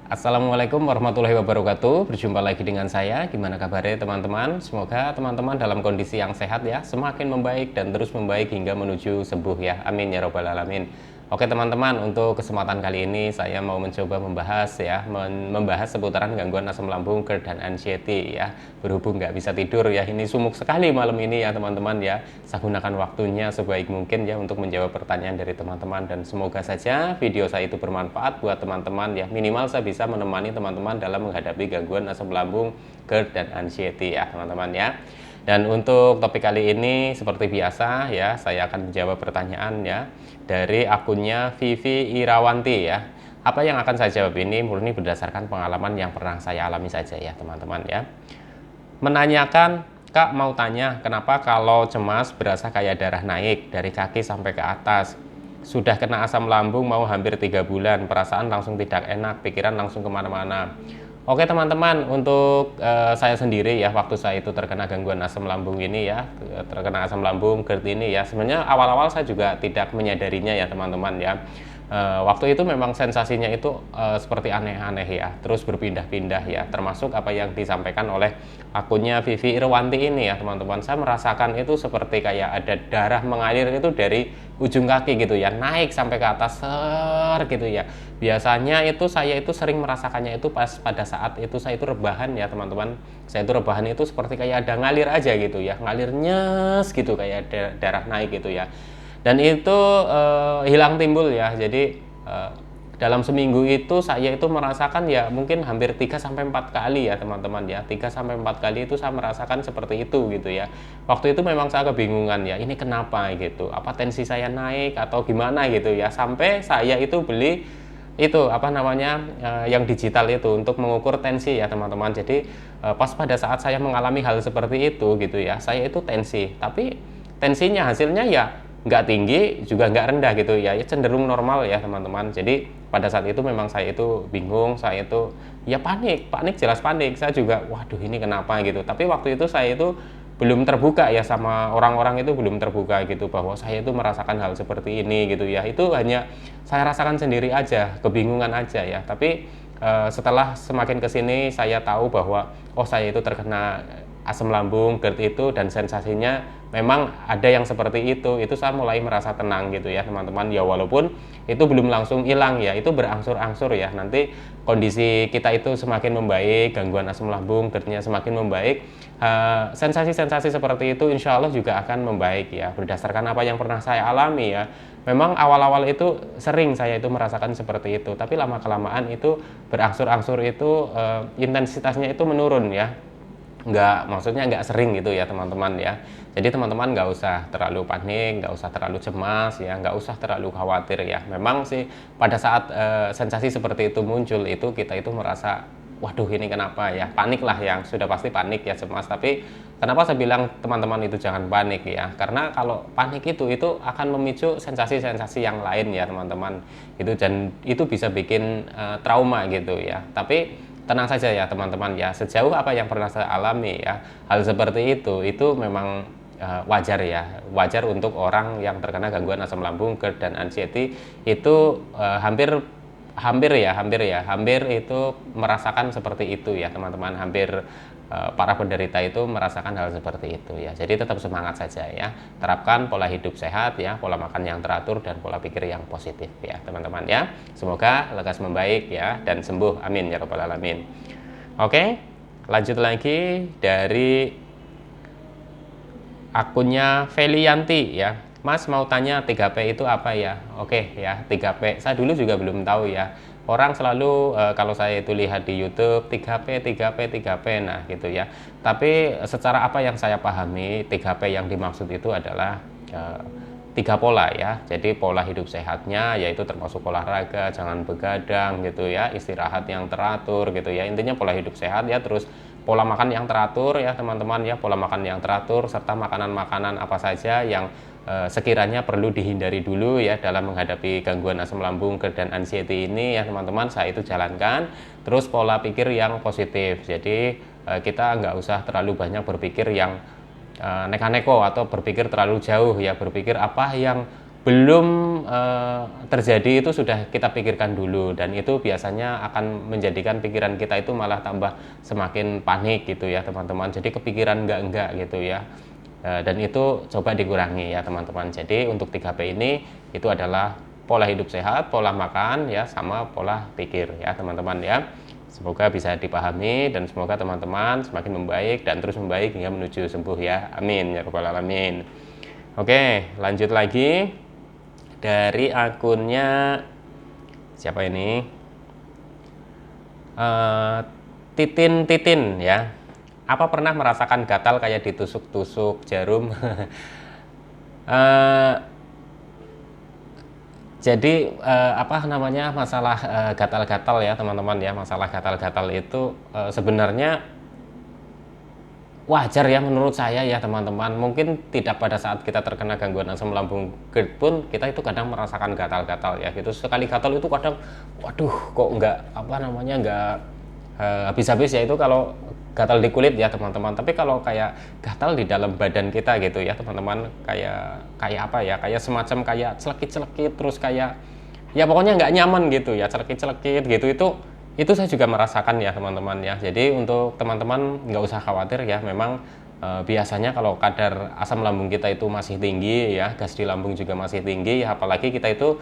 Assalamualaikum warahmatullahi wabarakatuh. Berjumpa lagi dengan saya. Gimana kabarnya teman-teman? Semoga teman-teman dalam kondisi yang sehat ya, semakin membaik dan terus membaik hingga menuju sembuh ya. Amin ya robbal alamin. Oke teman-teman, untuk kesempatan kali ini saya mau mencoba membahas ya, membahas seputaran gangguan asam lambung, GERD dan anxiety ya. Berhubung nggak bisa tidur ya, ini sumuk sekali malam ini ya teman-teman ya. Saya gunakan waktunya sebaik mungkin ya untuk menjawab pertanyaan dari teman-teman, dan semoga saja video saya itu bermanfaat buat teman-teman ya. Minimal saya bisa menemani teman-teman dalam menghadapi gangguan asam lambung, GERD dan anxiety ya teman-teman ya. Dan untuk topik kali ini seperti biasa ya, saya akan menjawab pertanyaan ya dari akunnya Vivi Irawanti ya. Apa yang akan saya jawab ini murni berdasarkan pengalaman yang pernah saya alami saja ya teman-teman ya. Menanyakan, Kak mau tanya kenapa kalau cemas berasa kayak darah naik dari kaki sampai ke atas. Sudah kena asam lambung mau hampir 3 bulan, perasaan langsung tidak enak, pikiran langsung kemana-mana. Oke teman-teman, untuk saya sendiri ya, waktu saya itu terkena gangguan asam lambung ini ya, terkena asam lambung GERD ini ya, sebenarnya awal-awal saya juga tidak menyadarinya ya teman-teman ya. Waktu itu memang sensasinya itu seperti aneh-aneh ya, terus berpindah-pindah ya, termasuk apa yang disampaikan oleh akunnya Vivi Irwanti ini ya teman-teman. Saya merasakan itu seperti kayak ada darah mengalir itu dari ujung kaki gitu ya, naik sampai ke atas ser gitu ya. Biasanya itu saya itu sering merasakannya itu pas pada saat itu saya itu rebahan ya teman-teman. Saya itu rebahan itu seperti kayak ada ngalir aja gitu ya, ngalir nyes gitu kayak darah naik gitu ya. Dan itu hilang timbul ya. Jadi dalam seminggu itu saya itu merasakan ya mungkin hampir 3 sampai 4 kali ya teman-teman ya. 3 sampai 4 kali itu saya merasakan seperti itu gitu ya. Waktu itu memang saya kebingungan ya, ini kenapa gitu, apa tensi saya naik atau gimana gitu ya. Sampai saya itu beli itu apa namanya yang digital itu untuk mengukur tensi ya teman-teman. Jadi pas pada saat saya mengalami hal seperti itu gitu ya, saya itu tensi, tapi tensinya hasilnya ya nggak tinggi juga nggak rendah gitu ya, cenderung normal ya teman-teman. Jadi pada saat itu memang saya itu bingung, saya itu ya panik, jelas panik. Saya juga waduh ini kenapa gitu, tapi waktu itu saya itu belum terbuka ya, sama orang-orang itu belum terbuka gitu bahwa saya itu merasakan hal seperti ini gitu ya. Itu hanya saya rasakan sendiri aja, kebingungan aja ya. Tapi setelah semakin kesini saya tahu bahwa oh saya itu terkena asam lambung GERD itu, dan sensasinya memang ada yang seperti itu saya mulai merasa tenang gitu ya teman-teman ya. Walaupun itu belum langsung hilang ya, itu berangsur-angsur ya. Nanti kondisi kita itu semakin membaik, gangguan asam lambung GERD-nya semakin membaik, sensasi-sensasi seperti itu insya Allah juga akan membaik ya, berdasarkan apa yang pernah saya alami ya. Memang awal-awal itu sering saya itu merasakan seperti itu, tapi lama-kelamaan itu berangsur-angsur itu intensitasnya itu menurun ya. Maksudnya nggak sering gitu ya teman-teman ya. Jadi teman-teman nggak usah terlalu panik, nggak usah terlalu cemas ya, nggak usah terlalu khawatir ya. Memang sih pada saat sensasi seperti itu muncul itu kita itu merasa waduh ini kenapa ya, panik lah, yang sudah pasti panik ya, cemas. Tapi kenapa saya bilang teman-teman itu jangan panik ya, karena kalau panik itu akan memicu sensasi-sensasi yang lain ya teman-teman itu, dan itu bisa bikin trauma gitu ya. Tapi tenang saja ya teman-teman ya, sejauh apa yang pernah saya alami ya, hal seperti itu memang wajar ya, wajar untuk orang yang terkena gangguan asam lambung, GERD dan anxiety itu hampir itu merasakan seperti itu ya teman-teman. Hampir para penderita itu merasakan hal seperti itu ya. Jadi tetap semangat saja ya, terapkan pola hidup sehat ya, pola makan yang teratur dan pola pikir yang positif ya teman-teman ya. Semoga lekas membaik ya dan sembuh, amin ya rabbal alamin. Oke, lanjut lagi dari akunnya Felianti ya. Mas mau tanya 3P itu apa ya? Oke ya, 3P saya dulu juga belum tahu ya. Orang selalu kalau saya itu lihat di YouTube 3P 3P 3P, nah gitu ya. Tapi secara apa yang saya pahami, 3P yang dimaksud itu adalah 3 pola ya. Jadi pola hidup sehatnya yaitu termasuk olahraga, jangan begadang gitu ya, istirahat yang teratur gitu ya. Intinya pola hidup sehat ya, terus pola makan yang teratur ya teman-teman ya, pola makan yang teratur serta makanan-makanan apa saja yang sekiranya perlu dihindari dulu ya dalam menghadapi gangguan asam lambung, GERD dan anxiety ini ya teman-teman, saya itu jalankan. Terus pola pikir yang positif, jadi kita nggak usah terlalu banyak berpikir yang neka-neko atau berpikir terlalu jauh ya, berpikir apa yang belum terjadi itu sudah kita pikirkan dulu, dan itu biasanya akan menjadikan pikiran kita itu malah tambah semakin panik gitu ya teman-teman. Jadi kepikiran enggak gitu ya. Dan itu coba dikurangi ya teman-teman. Jadi untuk 3P ini itu adalah pola hidup sehat, pola makan ya, sama pola pikir ya teman-teman ya. Semoga bisa dipahami dan semoga teman-teman semakin membaik dan terus membaik hingga menuju sembuh ya. Amin ya rabbal alamin. Oke, lanjut lagi dari akunnya siapa ini? Titin ya. Apa pernah merasakan gatal kayak ditusuk-tusuk jarum? Jadi apa namanya, masalah gatal-gatal ya teman-teman ya, masalah gatal-gatal itu sebenarnya wajar ya menurut saya ya teman-teman. Mungkin tidak pada saat kita terkena gangguan asam lambung GERD pun kita itu kadang merasakan gatal-gatal ya gitu. Sekali gatal itu kadang waduh kok nggak apa namanya, nggak habis-habis ya, itu kalau gatal di kulit ya teman-teman. Tapi kalau kayak gatal di dalam badan kita gitu ya teman-teman, kayak apa ya, kayak semacam kayak celekit-celekit, terus kayak ya pokoknya nggak nyaman gitu ya, celekit-celekit gitu, itu saya juga merasakan ya teman-teman ya. Jadi untuk teman-teman nggak usah khawatir ya, memang biasanya kalau kadar asam lambung kita itu masih tinggi ya, gas di lambung juga masih tinggi ya, apalagi kita itu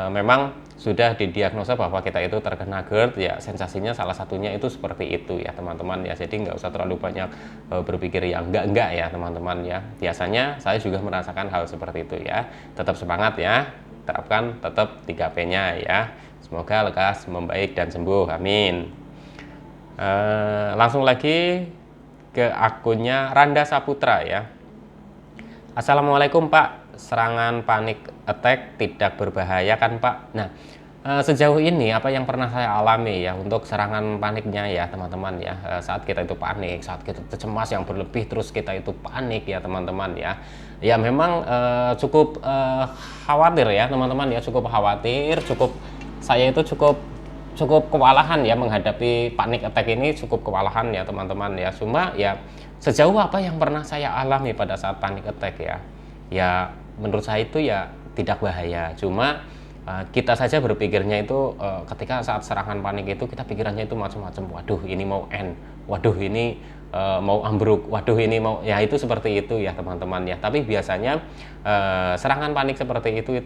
memang sudah didiagnosa bahwa kita itu terkena GERD ya, sensasinya salah satunya itu seperti itu ya teman-teman ya. Jadi nggak usah terlalu banyak berpikir yang enggak ya teman-teman ya. Biasanya saya juga merasakan hal seperti itu ya. Tetap semangat ya, terapkan tetap 3P-nya ya. Semoga lekas membaik dan sembuh, amin. Langsung lagi ke akunnya Randa Saputra ya. Assalamualaikum Pak, serangan panik attack tidak berbahaya kan Pak? Nah, sejauh ini apa yang pernah saya alami ya untuk serangan paniknya ya teman-teman ya, saat kita itu panik, saat kita cemas yang berlebih terus kita itu panik ya teman-teman ya. Ya memang cukup khawatir ya teman-teman ya, cukup khawatir, saya itu cukup kewalahan ya menghadapi panic attack ini, cukup kewalahan ya teman-teman ya. Cuma ya sejauh apa yang pernah saya alami pada saat panic attack ya menurut saya itu ya tidak bahaya. Cuma kita saja berpikirnya itu ketika saat serangan panik itu kita pikirannya itu macam-macam. Waduh ini mau end, waduh ini mau ambruk, waduh ini mau, ya itu seperti itu ya teman-teman ya. Tapi biasanya serangan panik seperti itu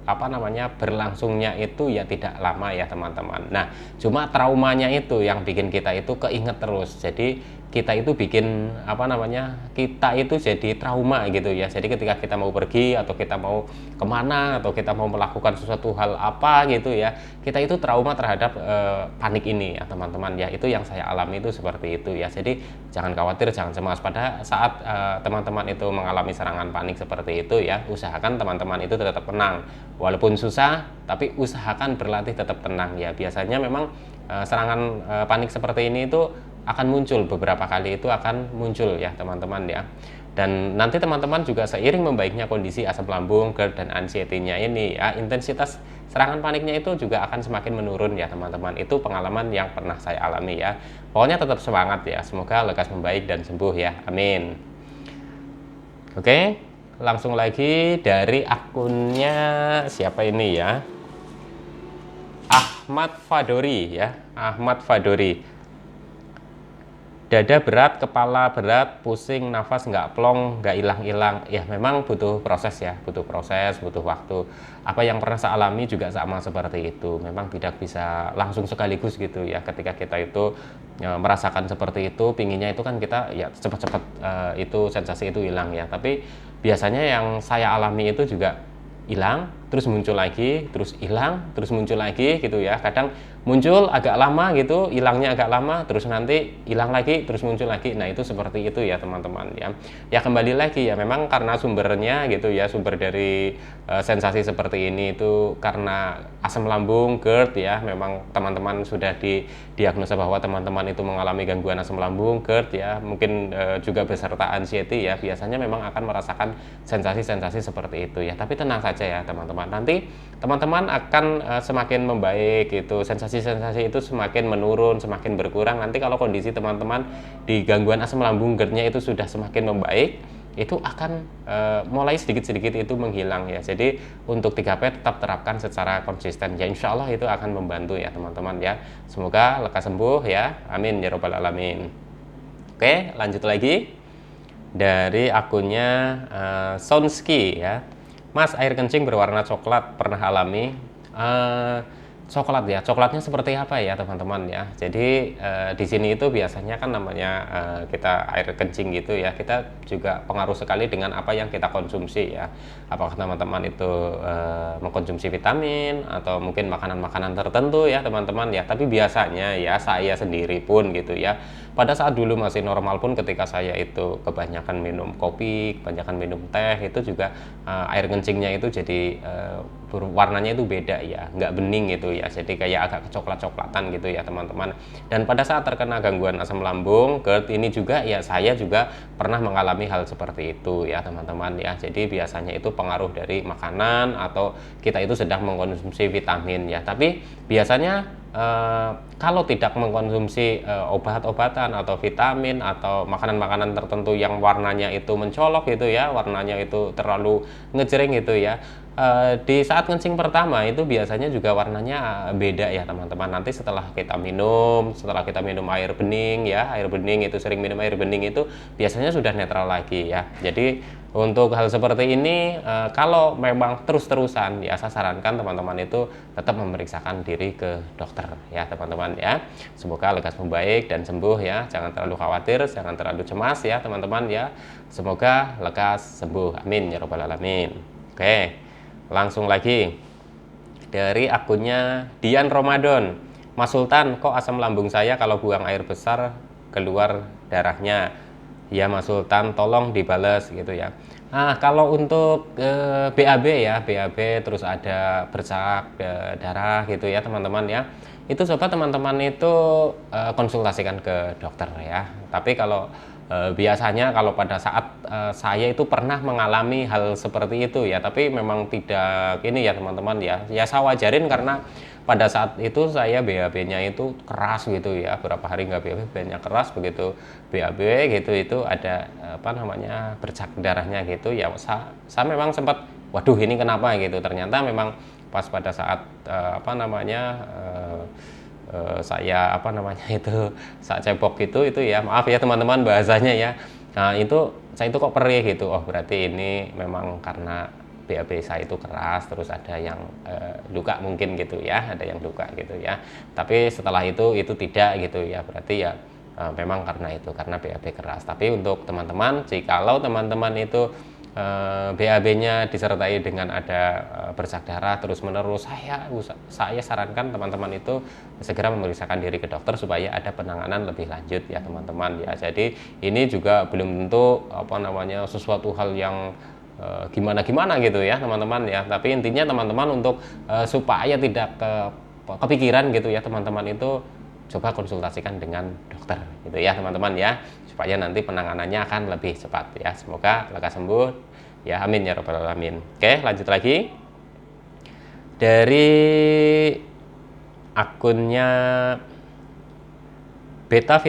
apa namanya, berlangsungnya itu ya tidak lama ya teman-teman. Nah cuma traumanya itu yang bikin kita itu keinget terus. Jadi kita itu bikin apa namanya, kita itu jadi trauma gitu ya. Jadi ketika kita mau pergi atau kita mau kemana atau kita mau melakukan sesuatu hal apa gitu ya, kita itu trauma terhadap panik ini ya teman-teman ya. Itu yang saya alami itu seperti itu ya. Jadi jangan khawatir, jangan cemas pada saat teman-teman itu mengalami serangan panik seperti itu ya. Usahakan teman-teman itu tetap tenang, walaupun susah tapi usahakan berlatih tetap tenang ya. Biasanya memang serangan panik seperti ini itu akan muncul beberapa kali, itu akan muncul ya teman-teman ya. Dan nanti teman-teman juga seiring membaiknya kondisi asam lambung, GERD dan anxiety-nya ini ya, intensitas serangan paniknya itu juga akan semakin menurun ya teman-teman. Itu pengalaman yang pernah saya alami ya. Pokoknya tetap semangat ya, semoga lekas membaik dan sembuh ya, amin. Oke, langsung lagi dari akunnya siapa ini ya, Ahmad Fadori ya, Ahmad Fadori. Dada berat, kepala berat, pusing, nafas nggak plong, nggak hilang-hilang. Ya memang butuh proses ya, butuh proses, butuh waktu. Apa yang pernah saya alami juga sama seperti itu. Memang tidak bisa langsung sekaligus gitu ya. Ketika kita itu merasakan seperti itu, pinginnya itu kan kita ya cepat-cepat itu sensasi itu hilang ya. Tapi biasanya yang saya alami itu juga hilang, terus muncul lagi, terus hilang, terus muncul lagi gitu ya. Kadang muncul agak lama gitu, hilangnya agak lama, terus nanti hilang lagi, terus muncul lagi. Nah itu seperti itu ya teman-teman ya. Ya kembali lagi ya, memang karena sumbernya gitu ya, sumber dari sensasi seperti ini itu karena asam lambung, GERD ya. Memang teman-teman sudah didiagnosa bahwa teman-teman itu mengalami gangguan asam lambung, GERD ya, mungkin juga beserta anxiety ya. Biasanya memang akan merasakan sensasi-sensasi seperti itu ya. Tapi tenang saja ya teman-teman, nanti teman-teman akan semakin membaik gitu, sensasi-sensasi itu semakin menurun, semakin berkurang. Nanti kalau kondisi teman-teman di gangguan asam lambung GERD-nya itu sudah semakin membaik, itu akan mulai sedikit-sedikit itu menghilang ya. Jadi untuk 3P tetap terapkan secara konsisten ya, insya Allah itu akan membantu ya teman-teman ya. Semoga lekas sembuh ya, amin ya robbal alamin. Oke, lanjut lagi dari akunnya Sonski ya. Mas, air kencing berwarna coklat pernah alami? Coklat ya, coklatnya seperti apa ya teman-teman ya. Jadi di sini itu biasanya kan namanya kita air kencing gitu ya, kita juga pengaruh sekali dengan apa yang kita konsumsi ya. Apakah teman-teman itu mengkonsumsi vitamin atau mungkin makanan-makanan tertentu ya teman-teman ya. Tapi biasanya ya saya sendiri pun gitu ya, pada saat dulu masih normal pun ketika saya itu kebanyakan minum kopi, kebanyakan minum teh, itu juga air kencingnya itu jadi warnanya itu beda ya, nggak bening gitu ya, jadi kayak agak kecoklat-coklatan gitu ya teman-teman. Dan pada saat terkena gangguan asam lambung GERD ini juga ya, saya juga pernah mengalami hal seperti itu ya teman-teman ya. Jadi biasanya itu pengaruh dari makanan atau kita itu sedang mengkonsumsi vitamin ya. Tapi biasanya kalau tidak mengkonsumsi obat-obatan atau vitamin atau makanan-makanan tertentu yang warnanya itu mencolok gitu ya, warnanya itu terlalu ngejreng gitu ya, di saat kencing pertama itu biasanya juga warnanya beda ya teman-teman. Nanti setelah kita minum air bening ya, air bening itu sering minum air bening itu biasanya sudah netral lagi ya. Jadi untuk hal seperti ini kalau memang terus-terusan ya, saya sarankan teman-teman itu tetap memeriksakan diri ke dokter ya teman-teman ya. Semoga lekas membaik dan sembuh ya, jangan terlalu khawatir, jangan terlalu cemas ya teman-teman ya. Semoga lekas sembuh, amin ya robbal alamin. Oke, langsung lagi dari akunnya Dian Ramadan. Mas Sultan, kok asam lambung saya kalau buang air besar keluar darahnya? Ya Mas Sultan, tolong dibales gitu ya. Nah, kalau untuk BAB ya, BAB terus ada bercak darah gitu ya teman-teman ya, itu coba teman-teman itu konsultasikan ke dokter ya. Tapi kalau biasanya kalau pada saat saya itu pernah mengalami hal seperti itu ya, tapi memang tidak ini ya teman-teman ya, ya saya wajarin karena pada saat itu saya BAB-nya itu keras gitu ya, berapa hari nggak BAB-nya keras, begitu BAB gitu itu ada apa namanya bercak darahnya gitu ya, saya memang sempat waduh ini kenapa gitu, ternyata memang pas pada saat apa namanya saya apa namanya itu saat cebok itu ya, maaf ya teman-teman bahasanya ya. Nah itu saya itu kok perih gitu, oh berarti ini memang karena BAB saya itu keras, terus ada yang luka mungkin gitu ya, ada yang luka gitu ya. Tapi setelah itu tidak gitu ya, berarti ya memang karena itu, karena BAB keras. Tapi untuk teman-teman, jikalau teman-teman itu BAB-nya disertai dengan ada bercak darah terus-menerus, saya sarankan teman-teman itu segera memeriksakan diri ke dokter supaya ada penanganan lebih lanjut ya teman-teman ya. Jadi ini juga belum tentu apa namanya sesuatu hal yang gimana-gimana gitu ya teman-teman ya. Tapi intinya teman-teman untuk supaya tidak kepikiran gitu ya teman-teman itu coba konsultasikan dengan dokter gitu ya teman-teman ya, supaya nanti penanganannya akan lebih cepat ya. Semoga lekas sembuh ya, amin ya robbal alamin. Oke, lanjut lagi dari akunnya Beta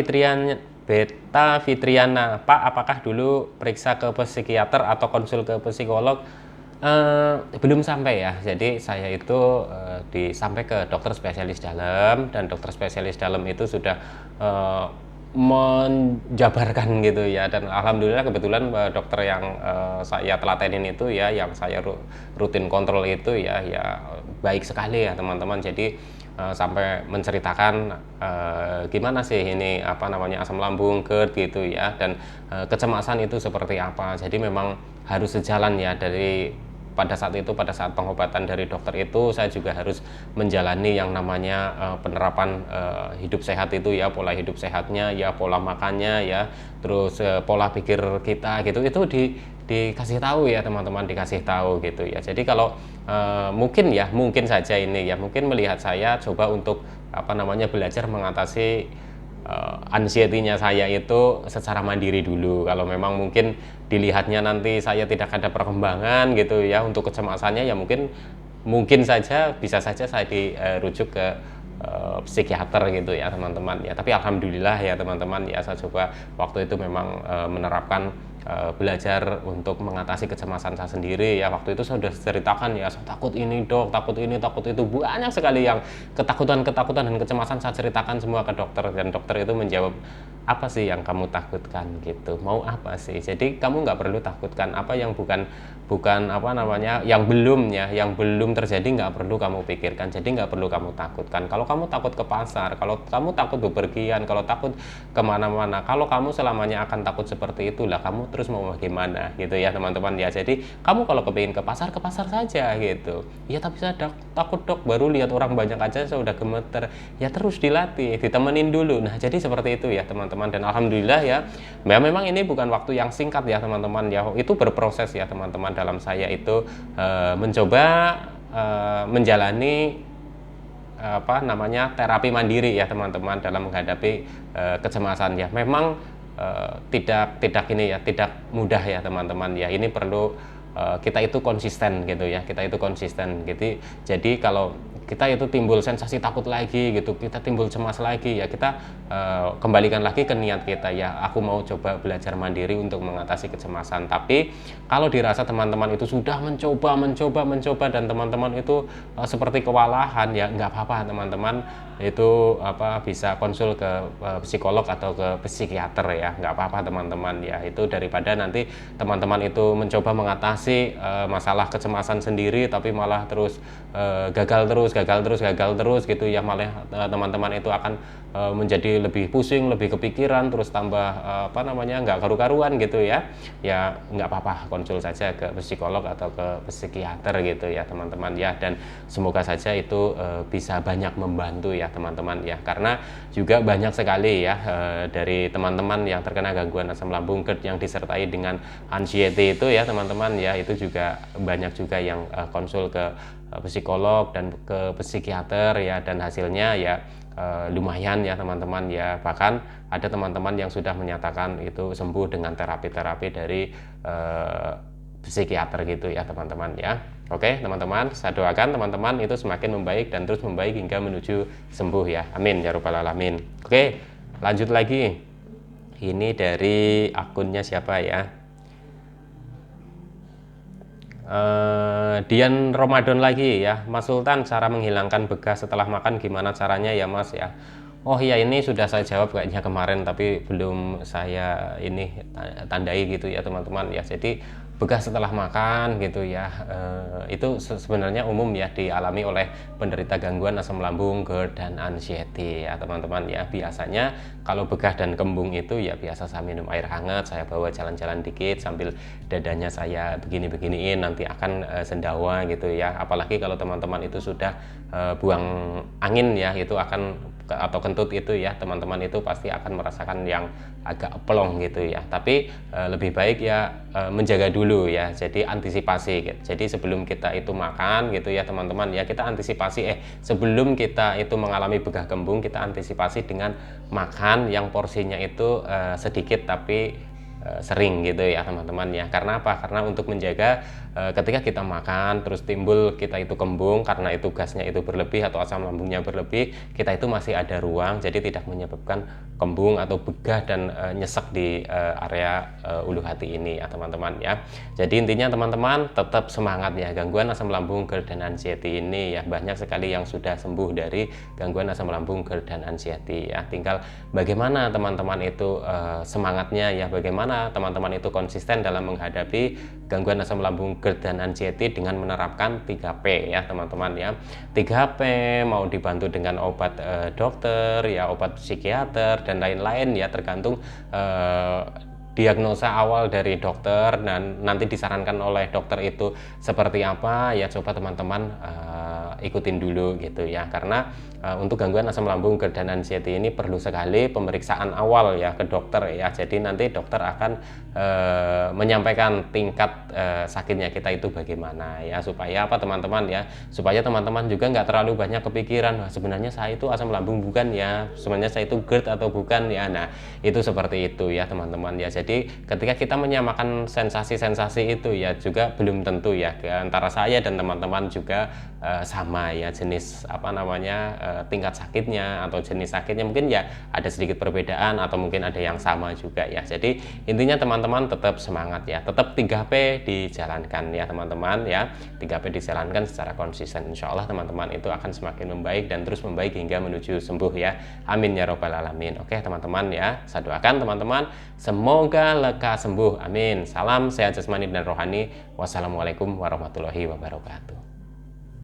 Fitriana. Pak, apakah dulu periksa ke psikiater atau konsul ke psikolog? Belum sampai ya. Jadi saya itu sampai ke dokter spesialis dalam, dan dokter spesialis dalam itu sudah menjabarkan gitu ya, dan alhamdulillah kebetulan dokter yang saya telatenin itu ya, yang saya rutin kontrol itu ya baik sekali ya teman-teman. Jadi sampai menceritakan gimana sih ini apa namanya asam lambung GERD gitu ya, dan kecemasan itu seperti apa. Jadi memang harus sejalan ya, dari pada saat pengobatan dari dokter itu saya juga harus menjalani yang namanya penerapan hidup sehat itu ya, pola hidup sehatnya ya, pola makannya ya, terus pola pikir kita gitu, itu dikasih tahu ya teman-teman, dikasih tahu gitu ya. Jadi kalau mungkin saja ini ya, mungkin melihat saya coba untuk apa namanya belajar mengatasi anxiety-nya saya itu secara mandiri dulu. Kalau memang mungkin dilihatnya nanti saya tidak ada perkembangan gitu ya untuk kecemasannya, ya mungkin saja bisa saja saya dirujuk ke psikiater gitu ya teman-teman ya. Tapi alhamdulillah ya teman-teman ya, saya coba waktu itu memang menerapkan belajar untuk mengatasi kecemasan saya sendiri ya. Waktu itu saya sudah ceritakan ya, saya takut ini dok, takut ini, takut itu, banyak sekali yang ketakutan dan kecemasan saya ceritakan semua ke dokter, dan dokter itu menjawab, apa sih yang kamu takutkan gitu, mau apa sih, jadi kamu nggak perlu takutkan apa yang bukan apa namanya, yang belum ya, yang belum terjadi nggak perlu kamu pikirkan, jadi nggak perlu kamu takutkan. Kalau kamu takut ke pasar, kalau kamu takut bepergian, kalau takut kemana-mana, kalau kamu selamanya akan takut seperti itulah, kamu terus mau bagaimana gitu ya teman-teman ya. Jadi kamu kalau kepingin ke pasar saja gitu ya, tapi saya takut dok, baru lihat orang banyak aja saya udah gemeter, ya terus dilatih, ditemenin dulu. Nah jadi seperti itu ya teman-teman, dan alhamdulillah ya, memang ini bukan waktu yang singkat ya teman-teman ya, itu berproses ya teman-teman. Dalam saya itu mencoba menjalani apa namanya, terapi mandiri ya teman-teman dalam menghadapi kecemasan ya. Memang tidak ini ya, tidak mudah ya teman-teman ya. Ini perlu kita itu konsisten gitu ya, kita itu konsisten gitu. Jadi kalau kita itu timbul sensasi takut lagi gitu, kita timbul cemas lagi ya, kita kembalikan lagi ke niat kita ya, aku mau coba belajar mandiri untuk mengatasi kecemasan. Tapi kalau dirasa teman-teman itu sudah mencoba dan teman-teman itu seperti kewalahan ya, nggak apa-apa teman-teman, itu bisa konsul ke psikolog atau ke psikiater ya, nggak apa-apa teman-teman ya. Itu daripada nanti teman-teman itu mencoba mengatasi masalah kecemasan sendiri tapi malah terus gagal terus gitu ya, malah teman-teman itu akan menjadi lebih pusing, lebih kepikiran, terus tambah nggak karu-karuan gitu ya. Ya nggak apa-apa, konsul saja ke psikolog atau ke psikiater gitu ya teman-teman ya. Dan semoga saja itu bisa banyak membantu ya teman-teman ya, karena juga banyak sekali ya dari teman-teman yang terkena gangguan asam lambung GERD yang disertai dengan anxiety itu ya teman-teman ya, itu juga banyak juga yang konsul ke psikolog dan ke psikiater ya, dan hasilnya ya lumayan ya teman-teman ya. Bahkan ada teman-teman yang sudah menyatakan itu sembuh dengan terapi-terapi dari psikiater gitu ya teman-teman ya. Oke teman-teman, saya doakan teman-teman itu semakin membaik dan terus membaik hingga menuju sembuh ya, amin ya rabbal alamin. Oke, lanjut lagi, ini dari akunnya siapa ya, Dian Ramadan lagi ya. Mas Sultan, cara menghilangkan bekas setelah makan gimana caranya ya Mas ya? Oh iya, ini sudah saya jawab kayaknya kemarin, tapi belum saya ini tandai gitu ya teman-teman ya. Jadi bekas setelah makan gitu ya, itu sebenarnya umum ya dialami oleh penderita gangguan asam lambung, GERD dan anxiety ya teman-teman ya. Biasanya kalau bekas dan kembung itu ya biasa saya minum air hangat, saya bawa jalan-jalan dikit sambil dadanya saya begini-beginiin, nanti akan sendawa gitu ya. Apalagi kalau teman-teman itu sudah buang angin ya, itu akan atau kentut itu ya teman-teman, itu pasti akan merasakan yang agak plong gitu ya. Tapi lebih baik ya menjaga dulu ya, jadi antisipasi gitu. Jadi sebelum kita itu makan gitu ya teman-teman ya, kita antisipasi sebelum kita itu mengalami begah kembung, kita antisipasi dengan makan yang porsinya itu sedikit tapi sering gitu ya teman-teman ya. Karena apa? Karena untuk menjaga ketika kita makan terus timbul kita itu kembung karena itu gasnya itu berlebih atau asam lambungnya berlebih, kita itu masih ada ruang, jadi tidak menyebabkan kembung atau begah dan nyesek di area ulu hati ini ya teman-teman ya. Jadi intinya teman-teman tetap semangat ya. Gangguan asam lambung, GERD dan anxiety ini ya banyak sekali yang sudah sembuh dari gangguan asam lambung, GERD dan anxiety ya. Tinggal bagaimana teman-teman itu semangatnya ya, bagaimana teman-teman itu konsisten dalam menghadapi gangguan asam lambung, GERD dan anxiety dengan menerapkan 3P ya teman-teman ya. 3P mau dibantu dengan obat dokter ya, obat psikiater dan lain-lain ya, tergantung diagnosa awal dari dokter dan nanti disarankan oleh dokter itu seperti apa ya, coba teman-teman ikutin dulu gitu ya. Karena untuk gangguan asam lambung, GERD dan anxiety ini perlu sekali pemeriksaan awal ya ke dokter ya. Jadi nanti dokter akan menyampaikan tingkat sakitnya kita itu bagaimana ya, supaya apa teman-teman ya, supaya teman-teman juga nggak terlalu banyak kepikiran, wah sebenarnya saya itu asam lambung bukan ya, sebenarnya saya itu GERD atau bukan ya. Nah itu seperti itu ya teman-teman ya. Jadi ketika kita menyamakan sensasi-sensasi itu ya juga belum tentu ya, antara saya dan teman-teman juga sama sama ya jenis tingkat sakitnya atau jenis sakitnya, mungkin ya ada sedikit perbedaan atau mungkin ada yang sama juga ya. Jadi intinya teman-teman tetap semangat ya, tetap 3P dijalankan ya teman-teman ya. 3P dijalankan secara konsisten, insya Allah teman-teman itu akan semakin membaik dan terus membaik hingga menuju sembuh ya. Amin ya robbal alamin. Oke teman-teman ya, saya doakan teman-teman semoga lekas sembuh, amin. Salam sehat jasmani dan rohani. Wassalamualaikum warahmatullahi wabarakatuh.